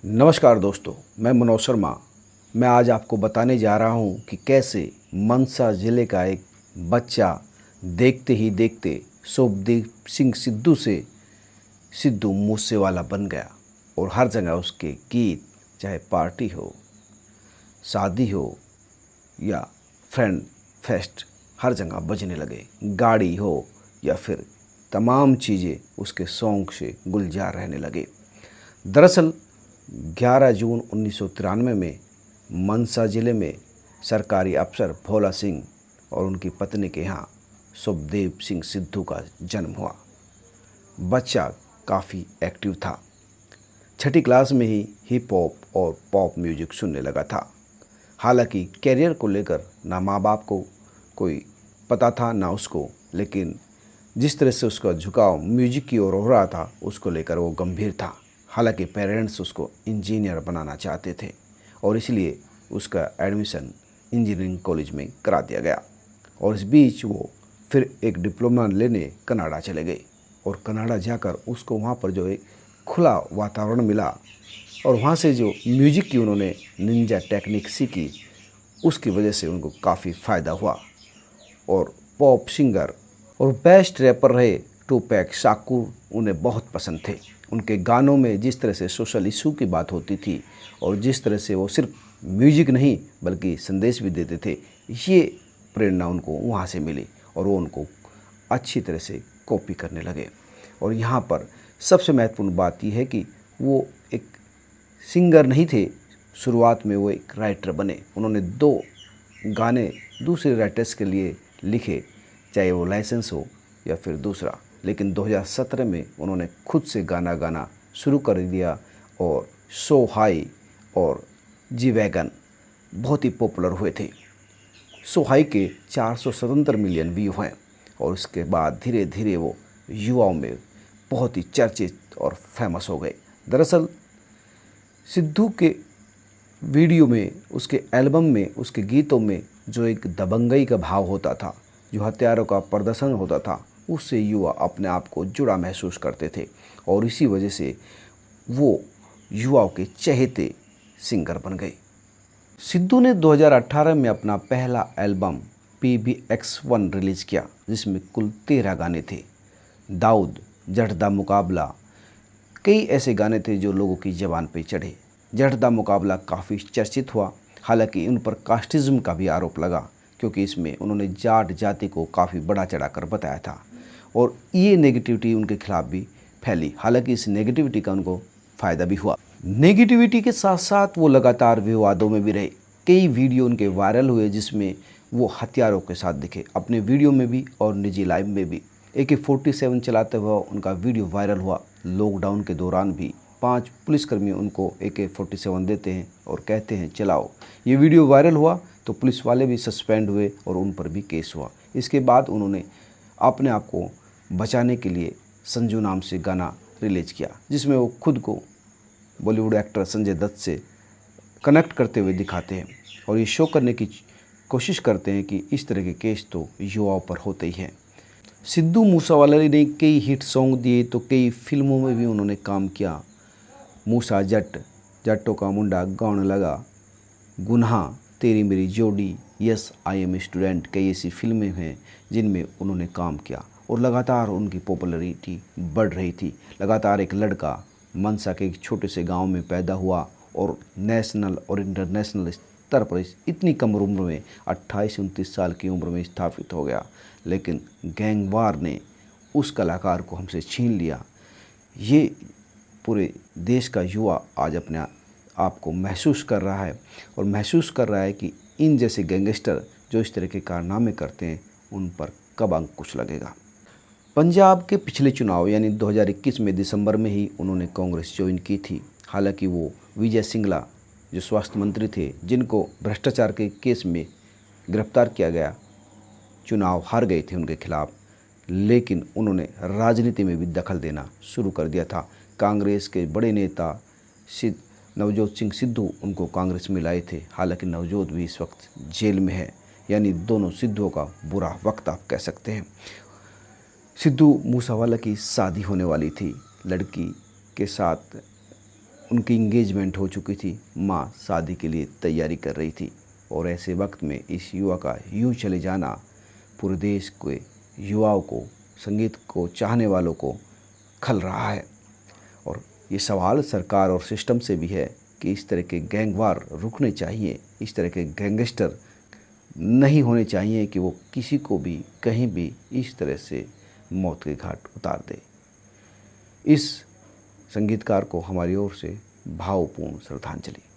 नमस्कार दोस्तों, मैं मनोज शर्मा। मैं आज आपको बताने जा रहा हूं कि कैसे मनसा ज़िले का एक बच्चा देखते ही देखते शुभदीप सिंह सिद्धू से सिद्धू मूसेवाला बन गया और हर जगह उसके गीत, चाहे पार्टी हो, शादी हो या फ्रेंड फेस्ट, हर जगह बजने लगे। गाड़ी हो या फिर तमाम चीज़ें उसके सॉन्ग से गुलजार रहने लगे। दरअसल 11 जून 1993 में मनसा ज़िले में सरकारी अफसर भोला सिंह और उनकी पत्नी के यहाँ शुभदीप सिंह सिद्धू का जन्म हुआ। बच्चा काफ़ी एक्टिव था। छठी क्लास में ही हिप हॉप और पॉप म्यूजिक सुनने लगा था। हालांकि कैरियर को लेकर ना माँ बाप को कोई पता था ना उसको, लेकिन जिस तरह से उसका झुकाव म्यूजिक की ओर हो रहा था उसको लेकर वो गंभीर था। हालांकि पेरेंट्स उसको इंजीनियर बनाना चाहते थे और इसलिए उसका एडमिशन इंजीनियरिंग कॉलेज में करा दिया गया। और इस बीच वो फिर एक डिप्लोमा लेने कनाडा चले गए और कनाडा जाकर उसको वहाँ पर जो एक खुला वातावरण मिला और वहाँ से जो म्यूजिक की उन्होंने निंजा टेक्निक सीखी, उसकी वजह से उनको काफ़ी फ़ायदा हुआ और पॉप सिंगर और बेस्ट रैपर रहे टूपैक शाकुर उन्हें बहुत पसंद थे। उनके गानों में जिस तरह से सोशल इशू की बात होती थी और जिस तरह से वो सिर्फ म्यूजिक नहीं बल्कि संदेश भी देते थे, ये प्रेरणा उनको वहाँ से मिली और वो उनको अच्छी तरह से कॉपी करने लगे। और यहाँ पर सबसे महत्वपूर्ण बात यह है कि वो एक सिंगर नहीं थे, शुरुआत में वो एक राइटर बने। उन्होंने 2 गाने दूसरे राइटर्स के लिए लिखे, चाहे वो लाइसेंस हो या फिर दूसरा। लेकिन 2017 में उन्होंने खुद से गाना गाना शुरू कर दिया और सो हाई और जी वैगन बहुत ही पॉपुलर हुए थे। सो हाई के 477 मिलियन व्यू हैं और उसके बाद धीरे धीरे वो युवाओं में बहुत ही चर्चित और फेमस हो गए। दरअसल सिद्धू के वीडियो में, उसके एल्बम में, उसके गीतों में जो एक दबंगई का भाव होता था, जो हथियारों का प्रदर्शन होता था, उससे युवा अपने आप को जुड़ा महसूस करते थे और इसी वजह से वो युवाओं के चहेते सिंगर बन गए। सिद्धू ने 2018 में अपना पहला एल्बम PBX1 रिलीज़ किया, जिसमें कुल 13 गाने थे। दाऊद, जट दा मुकाबला, कई ऐसे गाने थे जो लोगों की ज़बान पे चढ़े। जट दा मुकाबला काफ़ी चर्चित हुआ, हालांकि उन पर कास्टिज़्म का भी आरोप लगा क्योंकि इसमें उन्होंने जाट जाति को काफ़ी बड़ा चढ़ाकर बताया था और ये नेगेटिविटी उनके खिलाफ भी फैली। हालांकि इस नेगेटिविटी का उनको फ़ायदा भी हुआ। नेगेटिविटी के साथ साथ वो लगातार विवादों में भी रहे। कई वीडियो उनके वायरल हुए जिसमें वो हथियारों के साथ दिखे, अपने वीडियो में भी और निजी लाइव में भी। AK-47 चलाते हुआ उनका वीडियो वायरल हुआ। लॉकडाउन के दौरान भी 5 पुलिसकर्मी उनको AK-47 देते हैं और कहते हैं चलाओ। ये वीडियो वायरल हुआ तो पुलिस वाले भी सस्पेंड हुए और उन पर भी केस हुआ। इसके बाद उन्होंने अपने आप को बचाने के लिए संजू नाम से गाना रिलीज़ किया, जिसमें वो खुद को बॉलीवुड एक्टर संजय दत्त से कनेक्ट करते हुए दिखाते हैं और ये शो करने की कोशिश करते हैं कि इस तरह के केस तो युवाओं पर होते ही हैं। सिद्धू मूसेवाला ने कई हिट सॉन्ग दिए तो कई फिल्मों में भी उन्होंने काम किया। मूसा जट, जट्टों का मुंडा गाउन लगा, गुनाह, तेरी मेरी जोड़ी, यस आई एम स्टूडेंट, कई ऐसी फिल्में हैं जिनमें उन्होंने काम किया और लगातार उनकी पॉपुलैरिटी बढ़ रही थी। लगातार एक लड़का मनसा के एक छोटे से गांव में पैदा हुआ और नेशनल और इंटरनेशनल स्तर पर इतनी कम उम्र में 28-29 साल की उम्र में स्थापित हो गया। लेकिन गैंगवार ने उस कलाकार को हमसे छीन लिया। ये पूरे देश का युवा आज अपने आप को महसूस कर रहा है और महसूस कर रहा है कि इन जैसे गैंगस्टर जो इस तरह के कारनामे करते हैं उन पर कब अंकुश लगेगा। पंजाब के पिछले चुनाव यानी 2021 में दिसंबर में ही उन्होंने कांग्रेस ज्वाइन की थी। हालांकि वो विजय सिंगला जो स्वास्थ्य मंत्री थे, जिनको भ्रष्टाचार के केस में गिरफ्तार किया गया, चुनाव हार गए थे उनके खिलाफ, लेकिन उन्होंने राजनीति में भी दखल देना शुरू कर दिया था। कांग्रेस के बड़े नेता नवजोत सिंह सिद्धू उनको कांग्रेस में लाए थे। हालांकि नवजोत भी इस वक्त जेल में है, यानी दोनों सिद्धुओं का बुरा वक्त आप कह सकते हैं। सिद्धू मूसेवाला की शादी होने वाली थी, लड़की के साथ उनकी इंगेजमेंट हो चुकी थी, माँ शादी के लिए तैयारी कर रही थी। और ऐसे वक्त में इस युवा का यूँ चले जाना पूरे देश के युवाओं को, संगीत को चाहने वालों को खल रहा है। और ये सवाल सरकार और सिस्टम से भी है कि इस तरह के गैंगवार रुकने चाहिए, इस तरह के गैंगस्टर नहीं होने चाहिए कि वो किसी को भी कहीं भी इस तरह से मौत के घाट उतार दे। इस संगीतकार को हमारी ओर से भावपूर्ण श्रद्धांजलि।